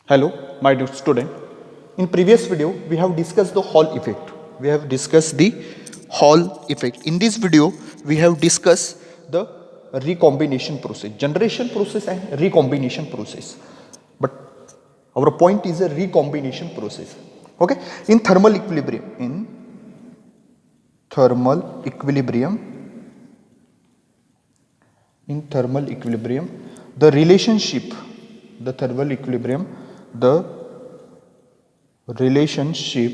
Hello, my dear student. In previous video, we have discussed the Hall effect. We have discussed the Hall effect. In this video, we have discussed the recombination process, generation process and recombination process. But our point is a recombination process. Okay? In thermal equilibrium, the relationship, the relationship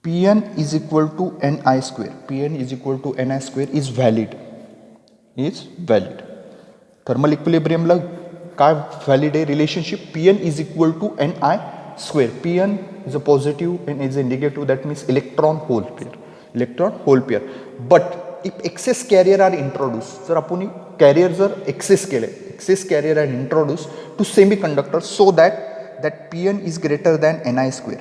Pn is equal to Ni square. Pn is equal to Ni square is valid. Thermal equilibrium ला काय valid आहे relationship Pn is equal to Ni square. Pn is a positive and is a negative, that means electron hole pair. But if excess carrier are introduced, जर आपण carrier जर excess carrier are introduced to semiconductor so that Pn is greater than Ni square.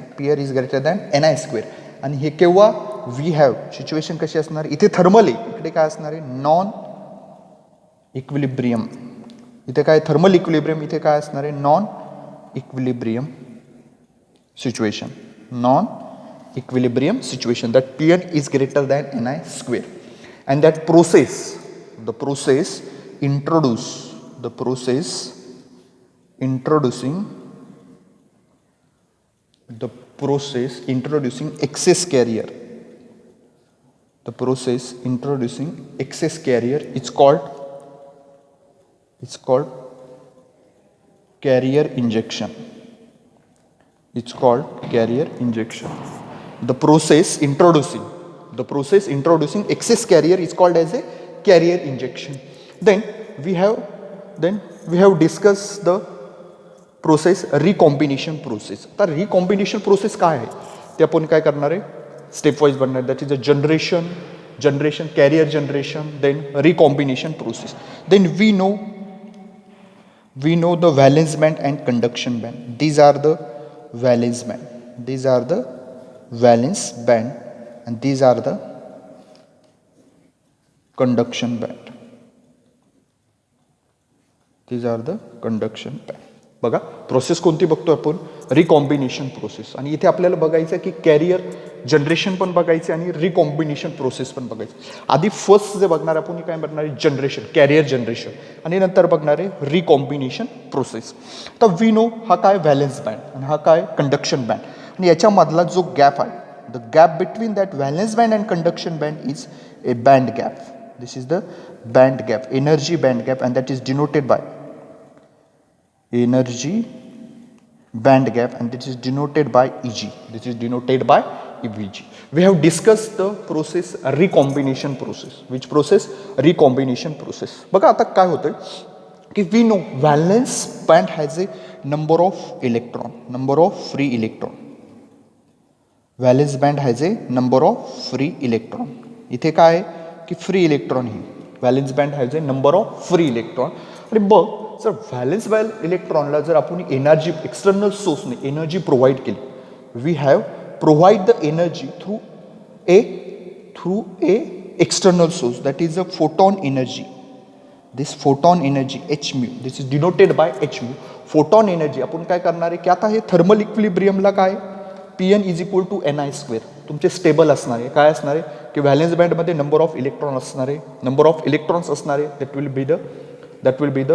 आणि हे केव्हा we have situation कशी असणार, इथे thermal आहे, इकडे काय असणार आहे नॉन इक्विलिब्रियम. इथे काय थर्मल इक्विलिब्रियम, इथे काय असणार आहे non equilibrium situation. That Pn is greater than Ni square. And that the process introducing excess carrier. The process introducing excess carrier is called carrier injection. The process introducing excess carrier is called as a carrier injection. Then we have discussed the process recombination process. आता recombination process काय आहे ते आपण काय करणार आहे stepwise बनणार. That is a generation carrier generation, then recombination process. Then we know the valence band and conduction band. These are the valence band and these are the conduction band. बघा process कोणती बघतो आपण, recombination process. आणि इथे आपल्याला बघायचं की career generation पण बघायचे आणि रिकॉम्बिनेशन प्रोसेस पण बघायचं. आधी फर्स्ट जे बघणार आपण काय बघणार आहे जनरेशन, कॅरियर जनरेशन, आणि नंतर बघणार आहे रिकॉम्बिनेशन प्रोसेस. तर वी नो हा काय व्हॅलेन्स बँड आणि हा काय कंडक्शन बँड. आणि याच्यामधला जो गॅप आहे, the gap between that valence band and conduction band is a band gap. This is the band gap, energy band gap, and that is denoted bye energy band gap, and this is denoted by Eg. We have discussed the process recombination process. Which process? Recombination process. बघा आता काय होतं की we know valence band has a number of free electron. Valence band has a number of free electron. इथे काय आहे की free electron ही valence band has a number of free electron. आणि बघ जर व्हॅलेन्स बँड इलेक्ट्रॉनला जर आपण एनर्जी एक्सटर्नल सोर्सने एनर्जी प्रोव्हाइड केली, we have provide the energy through a external source, that is a photon energy. This photon energy H mu, this is denoted by H mu. Photon energy आपण काय करणार आहे की आता हे thermal इक्विलिब्रियमला काय Pn is equal to Ni square तुमचे stable असणार आहे. काय असणार आहे की व्हॅलेन्स बँडमध्ये नंबर ऑफ इलेक्ट्रॉन असणार आहे, नंबर ऑफ इलेक्ट्रॉन्स असणार आहे. That will be the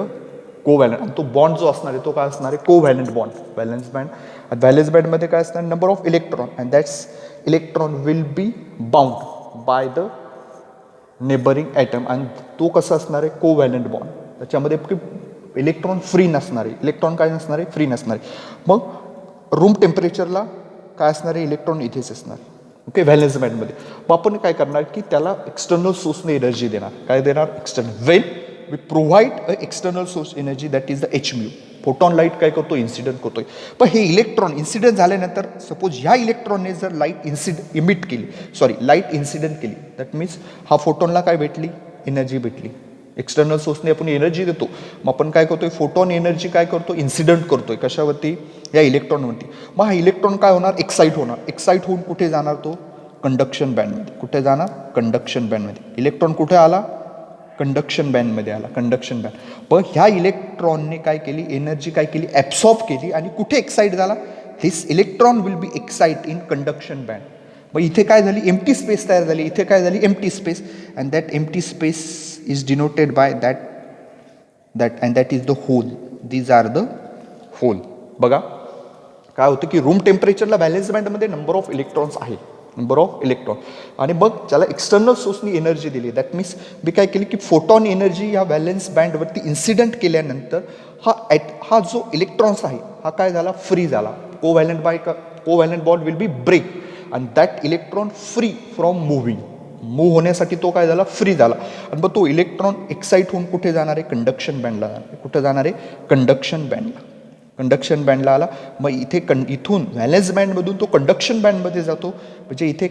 covalent. आणि तो बॉन्ड जो असणार आहे तो काय असणार आहे कोव्हॅलंट बॉन्ड. व्हॅलेन्स बँडमध्ये काय असणार number of electron, and that's electron will be bound by the neighbouring atom. आणि तो कसा असणार आहे कोव्हॅलंट बॉन्ड. त्याच्यामध्ये इलेक्ट्रॉन फ्री नसणार आहे, फ्री नसणार आहे. मग रूम टेम्परेचरला काय असणार आहे इलेक्ट्रॉन इथेच असणार. Okay, valence बँडमध्ये. मग आपण काय करणार की त्याला एक्सटर्नल सोर्सने एनर्जी देणार. काय देणार external. When we provide a external source energy, that is the H mu. Photon light काय करतो इन्सिडेंट करतोय. पण हे इलेक्ट्रॉन इन्सिडेंट झाल्यानंतर सपोज ह्या इलेक्ट्रॉनने जर लाईट इन्सिडेंट केली, दॅट मीन्स हा फोटॉनला काय भेटली एनर्जी भेटली. एक्सटर्नल सोर्सने आपण एनर्जी देतो, मग आपण काय करतोय फोटॉन एनर्जी काय करतो इन्सिडेंट करतोय कशावरती या इलेक्ट्रॉनवरती. मग हा इलेक्ट्रॉन काय होणार एक्साइट होऊन कुठे जाणार तो कंडक्शन बँडमध्ये. कुठे जाणार कंडक्शन बँडमध्ये. इलेक्ट्रॉन कुठे आला कंडक्शन बँडमध्ये आला, कंडक्शन बँड. पण ह्या इलेक्ट्रॉनने काय केली, एनर्जी काय केली, ॲब्सॉर्ब केली आणि कुठे एक्साईट झाला, this electron will be excite in conduction band. मग इथे काय झाली, एम्प्टी स्पेस तयार झाली, इथे काय झाली, empty space. And that empty space is denoted by that is the hole. These are the hole. बघा काय होतं की रूम टेम्परेचरला व्हॅलेन्स बँडमध्ये नंबर ऑफ इलेक्ट्रॉन्स आहे, नंबर ऑफ इलेक्ट्रॉन. आणि मग ज्याला एक्सटर्नल सोर्सनी एनर्जी दिली, दॅट मीन्स मी काय केली की फोटॉन एनर्जी या व्हॅलेन्स बँडवरती इन्सिडंट केल्यानंतर हा जो इलेक्ट्रॉन्स आहे हा काय झाला, फ्री झाला. Covalent bond will be break आणि that electron free from move होण्यासाठी तो काय झाला, फ्री झाला. आणि मग तो इलेक्ट्रॉन एक्साईट होऊन कुठे जाणार आहे, कंडक्शन बँडला जाणार आहे. कुठे जाणार आहे, कंडक्शन बँडला. कंडक्शन बँडला आला. मग इथे इथून व्हॅलेन्स बँडमधून तो कंडक्शन बँडमध्ये जातो. म्हणजे इथे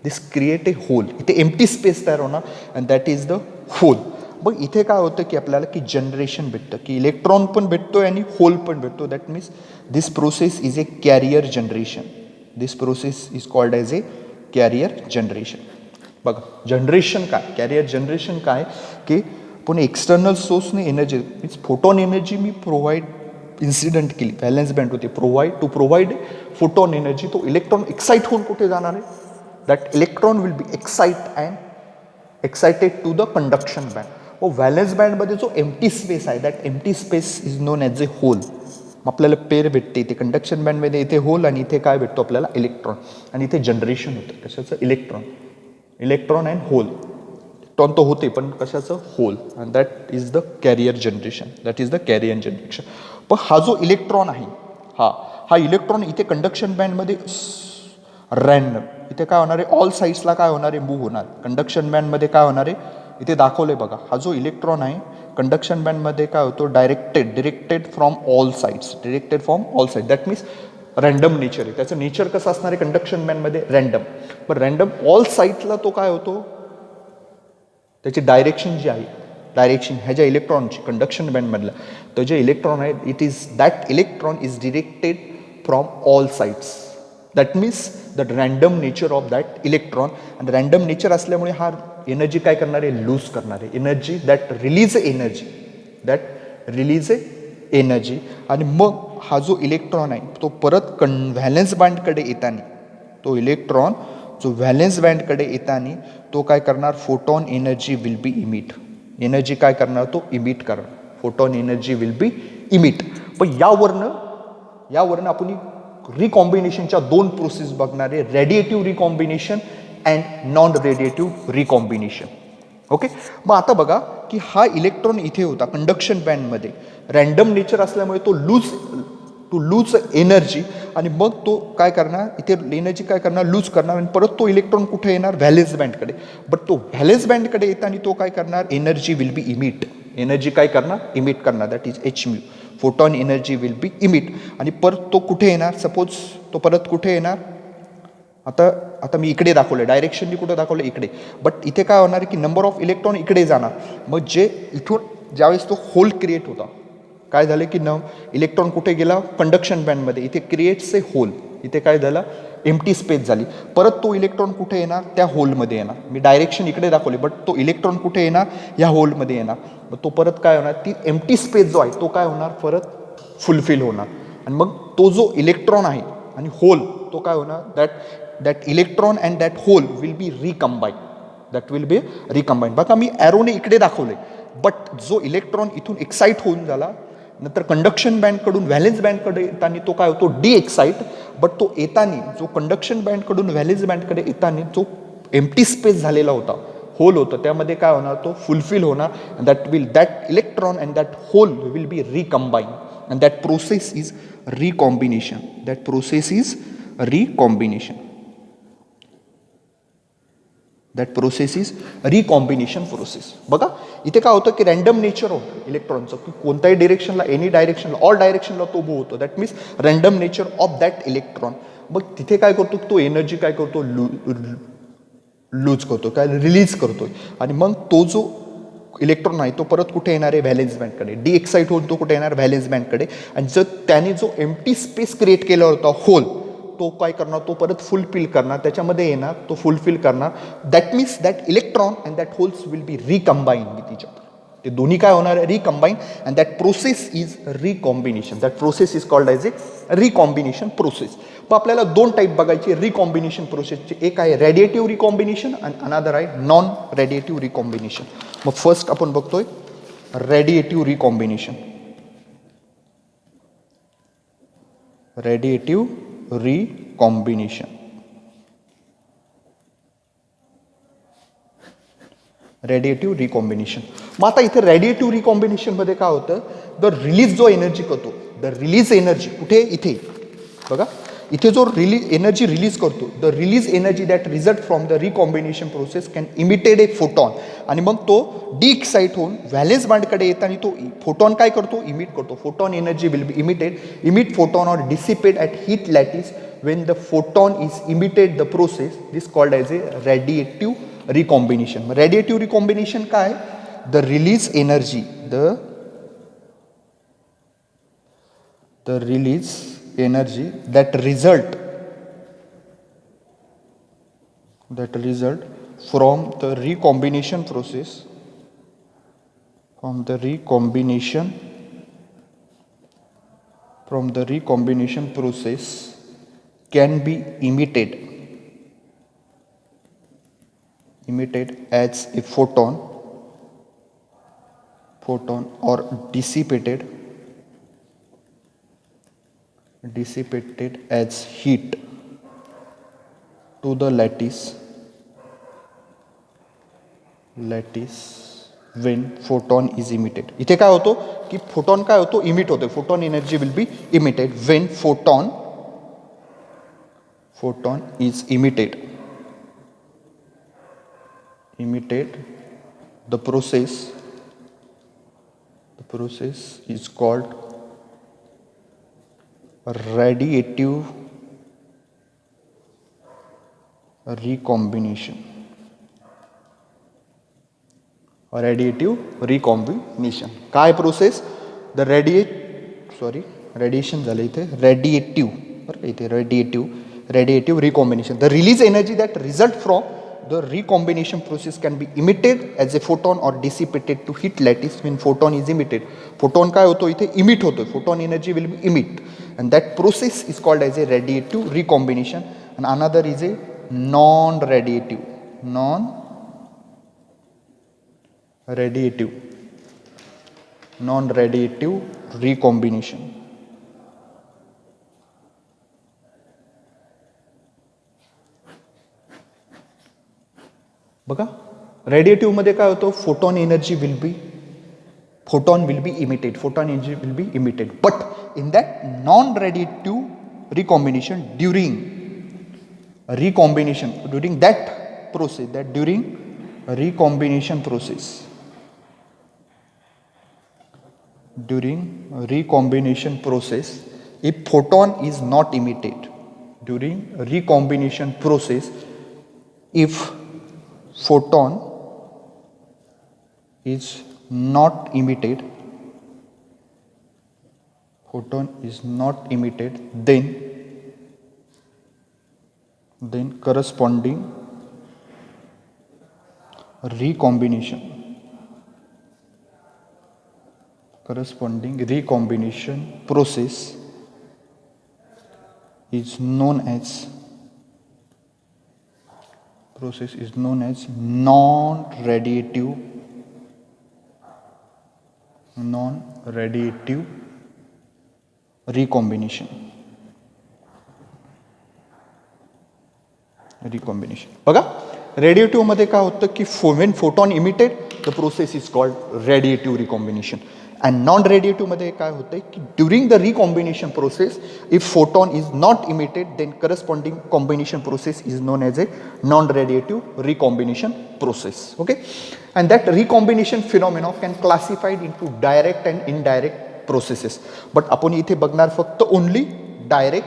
दिस क्रिएट ए होल, इथे एम्प्टी स्पेस तयार होणार and that is the hole. मग इथे काय होतं की आपल्याला की जनरेशन भेटतं, की इलेक्ट्रॉन पण भेटतोय आणि होल पण भेटतो. That means this process is a carrier generation. This process is called as a carrier generation. बघा जनरेशन काय, कॅरियर जनरेशन काय की पण एक्सटर्नल सोर्सने एनर्जी मीन्स फोटॉन एनर्जी मी प्रोव्हाइड इन्सिडंट केली, व्हॅलेन्स बँड होती, प्रोव्हाइड फोटॉन एनर्जी. तो इलेक्ट्रॉन एक्साईट होऊन कुठे जाणार आहे, that electron will be excited to the conduction band. व व्हॅलेन्स बँडमध्ये जो एम्प्टी स्पेस आहे, that empty space is known as a hole. आपल्याला पेर भेटते इथे कंडक्शन बँडमध्ये, इथे होल आणि इथे काय भेटतो आपल्याला, इलेक्ट्रॉन. आणि इथे जनरेशन होतं कशाचं, इलेक्ट्रॉन अँड होल. इलेक्ट्रॉन तर होते पण कशाचं, hole. And that is the carrier generation. पण हा जो इलेक्ट्रॉन आहे, हा इलेक्ट्रॉन इथे कंडक्शन बँडमध्ये रॅन्डम, इथे काय होणार आहे, ऑल साईड्सला काय होणार आहे, मूव्ह होणार. कंडक्शन बँडमध्ये काय होणार आहे, इथे दाखवलंय बघा. हा जो इलेक्ट्रॉन आहे कंडक्शन बँडमध्ये काय होतो, directed from all sides. That means random nature आहे. त्याचं नेचर कसं असणार आहे कंडक्शन बँडमध्ये, रॅन्डम. पण रॅन्डम ऑल साईडला तो काय होतो, त्याची डायरेक्शन जी आहे, डायरेक्शन ह्याच्या इलेक्ट्रॉनची कंडक्शन बँडमधला तो जे इलेक्ट्रॉन आहे, that electron is directed from all sides. That means the random nature of that electron. आणि रॅन्डम नेचर असल्यामुळे हा एनर्जी काय करणार आहे, लूज करणार आहे. Energy that release energy. आणि मग हा जो इलेक्ट्रॉन आहे तो परत व्हॅलेन्स बँडकडे येताना, तो इलेक्ट्रॉन जो व्हॅलेन्स बँडकडे येताना तो काय करणार, photon energy will be emit. Energy काय करणार, तो इमिट करणार. Photon energy will be emit. पण यावरनं आपण रिकॉम्बिनेशनच्या दोन प्रोसेस बघणार आहे, radiative recombination and non radiative recombination. Okay. मग आता बघा की हा इलेक्ट्रॉन इथे होता कंडक्शन बँडमध्ये, रॅन्डम नेचर असल्यामुळे तो लूज एनर्जी. आणि मग तो काय करणार, इथे एनर्जी काय करणार, लूज करणार. आणि परत तो इलेक्ट्रॉन कुठे येणार, व्हॅलेन्स बँडकडे. बट तो व्हॅलेन्स बँडकडे येताना तो काय करणार, energy will be emit. Energy काय करणार, इमिट करणार. That is hν. Photon energy will be emit. आणि परत तो कुठे येणार, सपोज तो परत कुठे येणार, आता मी इकडे दाखवलं, डायरेक्शनली कुठं दाखवलं, इकडे. बट इथे काय होणार की नंबर ऑफ इलेक्ट्रॉन इकडे जाणार. मग जे इथून ज्यावेळेस तो होल क्रिएट होता, काय झालं की इलेक्ट्रॉन कुठे गेला, कंडक्शन बँडमध्ये. इथे क्रिएट्स ए होल. इथे काय झालं, एम्प्टी स्पेस झाली. परत तो इलेक्ट्रॉन कुठे येणार, त्या होलमध्ये येणार. मी डायरेक्शन इकडे दाखवले बट तो इलेक्ट्रॉन कुठे येणार, या होलमध्ये येणार. मग तो परत काय होणार, ती एम्प्टी स्पेस जो आहे तो काय होणार, परत फुलफिल होणार. आणि मग तो जो इलेक्ट्रॉन आहे आणि होल तो काय होणार, that electron and that hole will be recombined. बघा मी ॲरोने इकडे दाखवले. बट जो इलेक्ट्रॉन इथून एक्साईट होऊन झाला, नंतर कंडक्शन बँडकडून व्हॅलेन्स बँडकडे येताना तो काय होतो, डी एक्साईट. बट तो येताना जो कंडक्शन बँडकडून व्हॅलेन्स बँडकडे येताना जो एम्प्टी स्पेस झालेला होता, होल होतं, त्यामध्ये काय होणार, तो फुलफिल होणार. That electron and that hole will be recombine. And that process is recombination. That process is recombination process. बघा इथे काय होतं की रॅन्डम नेचर होतं इलेक्ट्रॉनचं, की कोणत्याही डिरेक्शनला, एनी डायरेक्शनला, ऑल डायरेक्शनला तो मूव्ह होतो. That means random nature of that electron. मग तिथे काय करतो, तो एनर्जी काय करतो, लूज करतो, काय रिलीज करतो. आणि मग तो जो इलेक्ट्रॉन आहे तो परत कुठे येणार आहे, व्हॅलेन्स बँडकडे. डी एक्साईट होऊन तो कुठे येणार, व्हॅलेन्स बँडकडे. आणि जर त्याने जो एम्प्टी स्पेस क्रिएट केला होता, होल, तो काय करणार, तो परत फुलफिल करणार, त्याच्यामध्ये येणार, तो फुलफिल करणार. That means that electron and that holes will be recombine with each other. ते दोन्ही काय होणार आहे, recombine, and that process is recombination. That process is called as a recombination process. मग आपल्याला दोन टाईप बघायचे रिकॉम्बिनेशन प्रोसेसचे. एक आहे रेडिएटिव्ह रिकॉम्बिनेशन आणि अनादर आहे नॉन रेडिएटिव्ह रिकॉम्बिनेशन. मग फर्स्ट आपण बघतोय radiative recombination. Radiative recombination. Radiative recombination. मग आता इथे रेडिएटिव्ह रिकॉम्बिनेशनमध्ये काय होतं, द रिलीज जो एनर्जी करतो, द रिलीज एनर्जी कुठे, इथे बघा, इथे जो एनर्जी रिलीज करतो, the release energy that result from the recombination process can emitted A photon. आणि मग तो डी एक्साइट होऊन व्हॅलेन्स बँडकडे येत आणि तो फोटॉन काय करतो, इमिट करतो. Photon energy will be emit photon or dissipate at heat lattice. when the photon is emitted the process, this called as a radiative recombination. Radiative recombination काय, the release energy, the release energy that result from the recombination process, from the recombination process can be emitted as a photon or dissipated as heat to the lattice when photon is emitted. इथे काय होतो की photon काय होतो, emit होतो. Photon energy will be emitted when photon is emitted. The process is called radiative recombination. काय process, the radiation झालं इथे, रेडिएटिव्ह बरं का, इथे radiative recombination. The release energy that result from the recombination process can be emitted as a photon or dissipated to heat lattice when photon is emitted. Photon काय होतो इथे, emit होतो. Photon energy will be emit and that process is called as a radiative recombination. And another is a non-radiative recombination. बघा, radiative मध्ये काय होतं, photon will be emitted, but in that non radiative recombination during recombination process if photon is not emitted, during recombination process if photon is not emitted, then corresponding recombination process is known as non-radiative recombination. बघा, radiative मध्ये काय होतं की when photon emitted the process is called radiative recombination. And non-radiative मध्ये काय होतं की during the recombination process if photon is not emitted then corresponding combination process is known as a non-radiative recombination process. Okay, and that recombination phenomenon can classified into direct and indirect processes. But आपण इथे बघणार फक्त only direct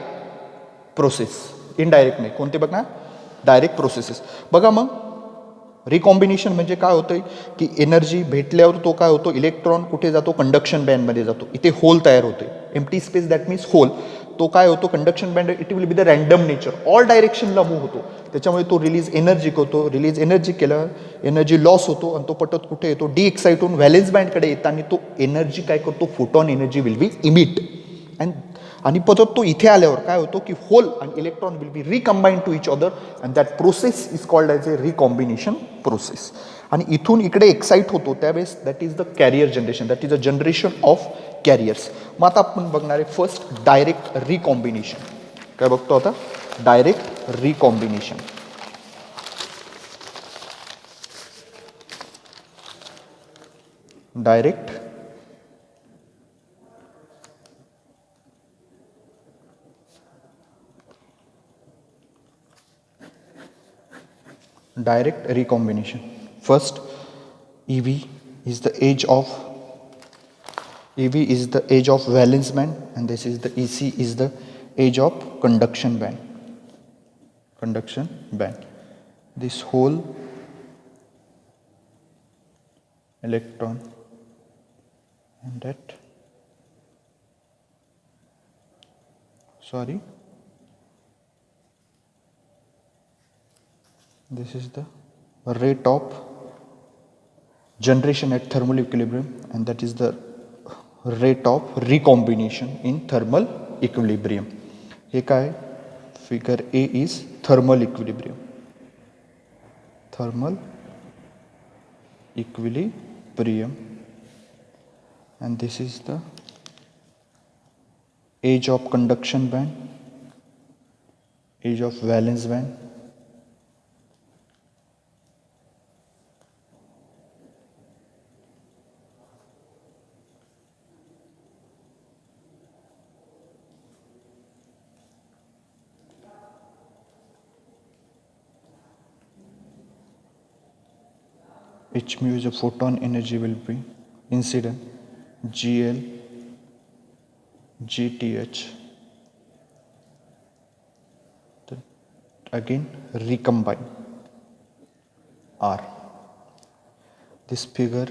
process, indirect नाही. कोणते बघणार, direct processes. बघा, मग recombination म्हणजे काय होतं की एनर्जी भेटल्यावर तो काय होतो, इलेक्ट्रॉन कुठे जातो, कंडक्शन बँडमध्ये जातो. इथे होल तयार होते, empty space, that means hole. तो काय होतो conduction band it will be the random nature, all डायरेक्शनला मूव्ह होतो. त्याच्यामुळे तो रिलीज एनर्जी करतो. रिलीज एनर्जी केलं एनर्जी लॉस होतो आणि तो पटत कुठे येतो डी एक्साइट होऊन व्हॅलेन्स बँडकडे येतो आणि तो एनर्जी काय करतो photon energy will be emit. आणि परत तो इथे आल्यावर काय होतो की होल आणि electron will be recombine to each other and that process is called as a recombination process. आणि इथून इकडे एक्साइट होतो त्यावेळेस that is the carrier generation, that is a generation of carriers. मग आता आपण बघणार आहे फर्स्ट डायरेक्ट रिकॉम्बिनेशन. काय बघतो आता direct recombination. Direct recombination. First, EV is the age of valence band, and this is the EC is the age of conduction band. This whole electron and that this is the rate of generation at thermal equilibrium, and that is the rate of recombination in thermal equilibrium. हे काय figure A is thermal equilibrium. And this is the age of conduction band, age of valence band. H mu is a photon energy will be incident, GL, GTH. Then again recombine, R. This figure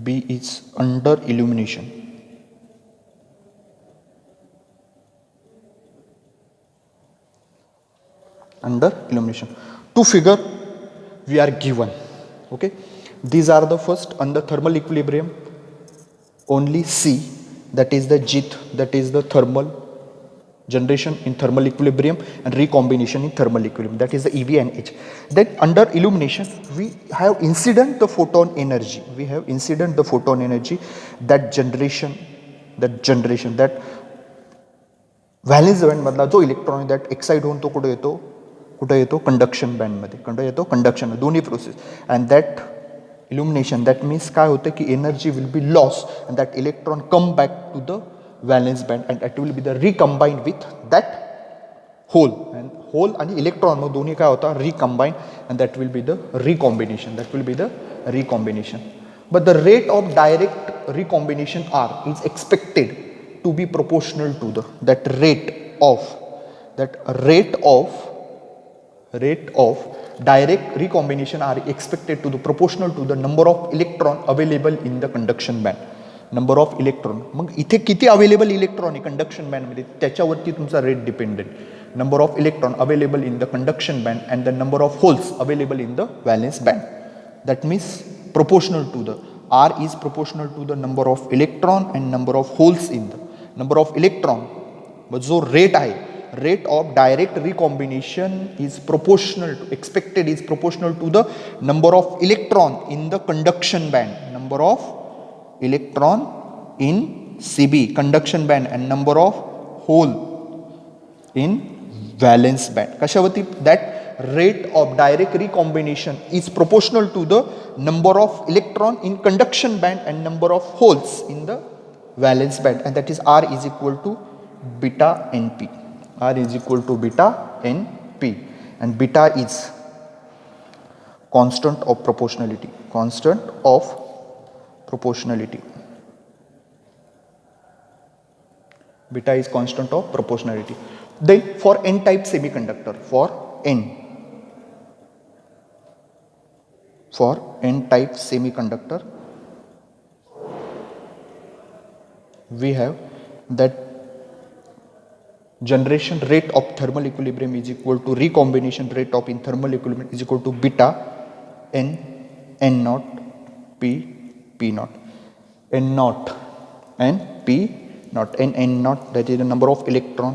B is under illumination. Two figure we are given. Okay. These are the first under thermal equilibrium, only C, that is the JIT, that is the thermal generation in thermal equilibrium and recombination in thermal equilibrium, that is the EV and H. Then under illumination we have incident the photon energy, that generation that valence band मधला जो electron आहे that excite होऊन तो कुठे येतो conduction बँडमध्ये, conduction दोन्ही process. And that illumination, that means काय होतं की energy will be loss and that electron come back to the valence band and that will be the recombine with that hole. And hole आणि electron मग दोन्ही काय होता recombine and that will be the recombination, But the rate of direct recombination R is expected to be proportional to the rate of direct recombination are expected to be proportional to the number of electron available in the conduction band. Number of electron, मग इथे किती available electron आहे conduction बँडमध्ये त्याच्यावरती तुमचा rate dependent. Number of electron available in the conduction band and the number of holes available in the valence band. That means proportional to the R is proportional to the number of electron and number of holes in the number of electron. but जो rate आहे, rate of direct recombination is proportional to expected is proportional to the number of electron in the conduction band, number of electron in CB conduction band and number of hole in valence band. कशावरती that rate of direct recombination is proportional to the number of electron in conduction band and number of holes in the valence band, and that is R is equal to beta NP. R is equal to beta NP, and beta is constant of proportionality. Beta is constant of proportionality. Then for n-type semiconductor, for n-type semiconductor, we have that generation rate of thermal equilibrium is equal to recombination rate of in thermal equilibrium is equal to beta n n naught p p naught n naught and p naught n naught, that is the number of electron,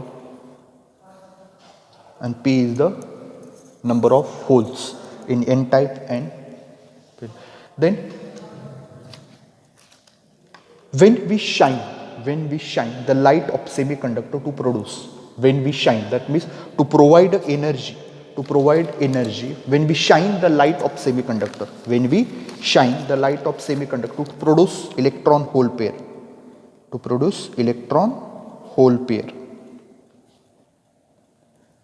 and p is the number of holes in n type. And then when we shine the light of semiconductor to produce, when we shine, that means to provide energy, when we shine the light of semiconductor, to produce electron hole pair,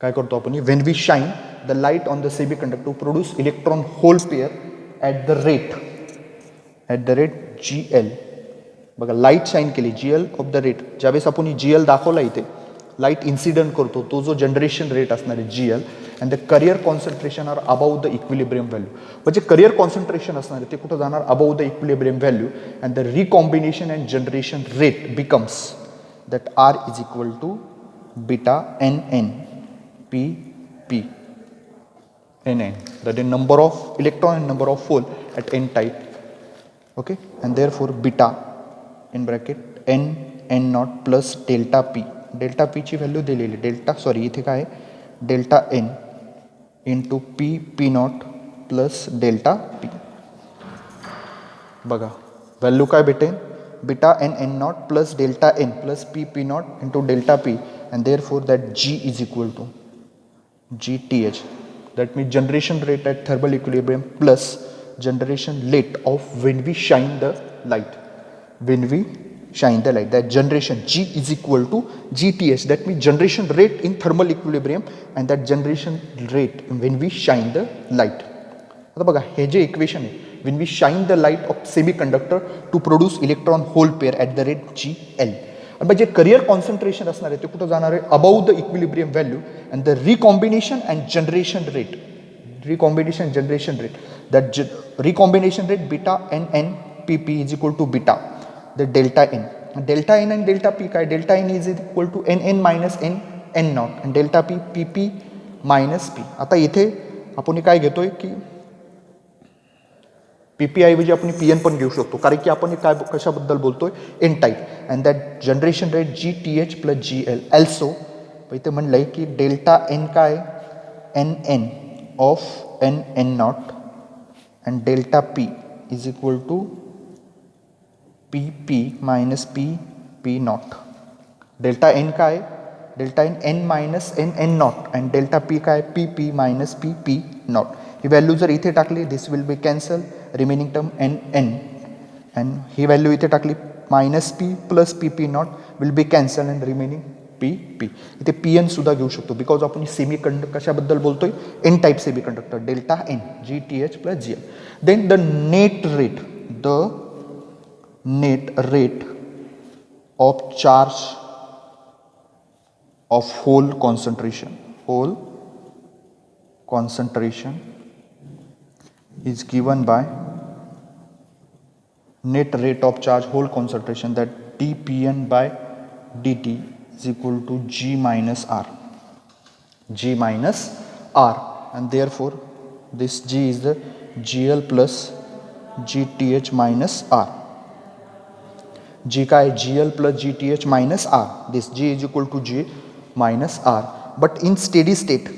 काय करतो आपण, when we shine the light on the semiconductor to produce electron hole pair at the rate GL. बघा light shine केली GL of the rate, ज्यावेळेस आपण GL दाखवला इथे light incident करतो तो जो जनरेशन रेट असणार आहे GL, and the carrier concentration are about the equilibrium value. म्हणजे करियर कॉन्सन्ट्रेशन असणार आहे ते कुठं जाणार, about the equilibrium value, and the recombination and generation rate becomes that R is equal to beta NN PP NN, that is number of electron and number of hole at n type. Okay, and therefore beta in bracket n naught plus delta p ची value दिलेली, इथे काय आहे delta n into p not plus delta p. बघा value काय भेटेल, beta n not plus delta n plus p not into delta p, and therefore that G is equal to GTH, that means generation rate at thermal equilibrium plus generation rate of when we shine the light, that generation G is equal to GTH, that means generation rate in thermal equilibrium and that generation rate when we shine the light. आता बघा हे जे equation आहे, when we shine the light of semiconductor to produce electron hole pair at the rate GL, आणि जे career concentration असणार आहे ते कुठं जाणार आहे, about the equilibrium value and the recombination and generation rate, that recombination rate beta NN PP is equal to beta the delta n and delta p काय, delta n is equal to NN minus n naught and delta p PP minus p. आता इथे आपण काय घेतोय की PP ऐवजी आपण PN पण घेऊ शकतो, कारण की आपण काय कशाबद्दल बोलतोय, n type, and that generation rate GTH plus GL. Also इथे म्हणलंय की डेल्टा n काय, NN of n not and delta p is equal to pp minus p naught. delta n का है, delta n minus n naught and delta p का है pp minus pp naught. ही value जर इथे टाकली, this will be cancel, remaining term n and he value इथे टाकली minus p plus pp naught will be cancel and remaining PP. इथे PN सुद्धा घेऊ शकतो, बिकॉज आपण सेमीकंडक्टर कशाबद्दल बोलतोय, N type semiconductor, delta n GTH plus GL. Then the net rate of charge of hole concentration is given by net rate of charge whole concentration, that dPn by dt is equal to G minus R, and therefore this G is the GL plus GTH minus R. G का है GL plus GTH minus R. This G is equal to G minus R. But in steady state,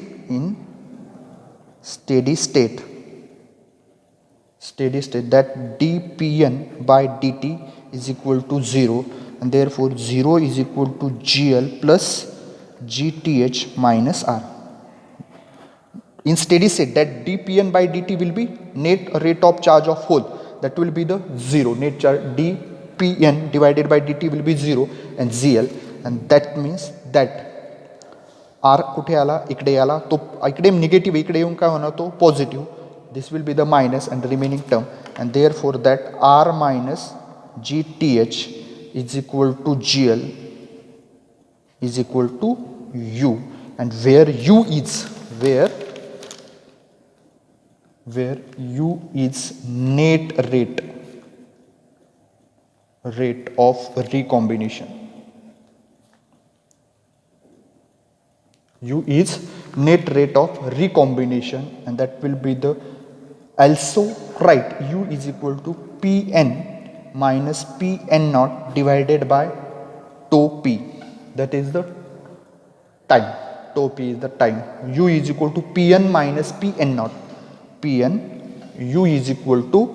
that dPn by dt is equal to 0, and therefore 0 is equal to GL plus GTH minus R. In steady state, that dPn by dt will be net rate of charge of hole, that will be the 0, net charge dPn divided by dt will be 0 and GL, and that means that R कुठे आला, इकडे आला, तो इकडे negative, इकडे येऊन काय होणार, तो positive, this will be the minus and the remaining term, and therefore that R minus GTH is equal to GL is equal to U, and where U is net rate of recombination. U is net rate of recombination, and that will be the also write U is equal to Pn minus Pn naught divided by tau p, that is the time. Tau p is the time. U is equal to Pn minus Pn naught. Pn U is equal to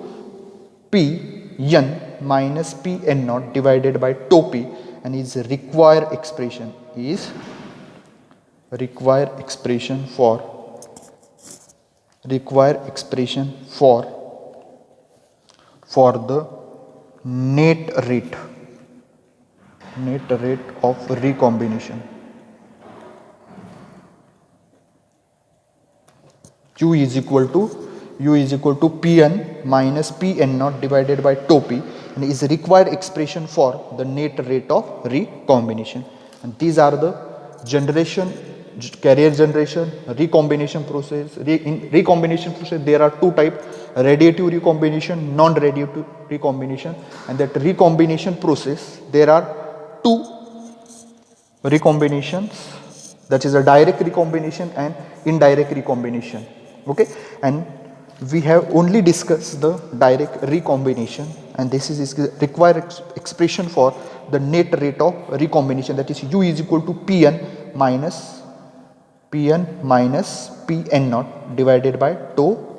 Pn minus Pn naught divided by tau p, and is required expression for the net rate of recombination. U is equal to Pn minus Pn naught divided by tau p, and is required expression for the net rate of recombination. And these are the carrier generation, recombination process. In recombination process, there are two types: radiative recombination, non-radiative recombination. And that recombination process, there are two recombinations, that is a direct recombination and indirect recombination. Okay, and we have only discussed the direct recombination, and this is required expression for the net rate of recombination, that is U is equal to Pn minus Pn naught divided by tau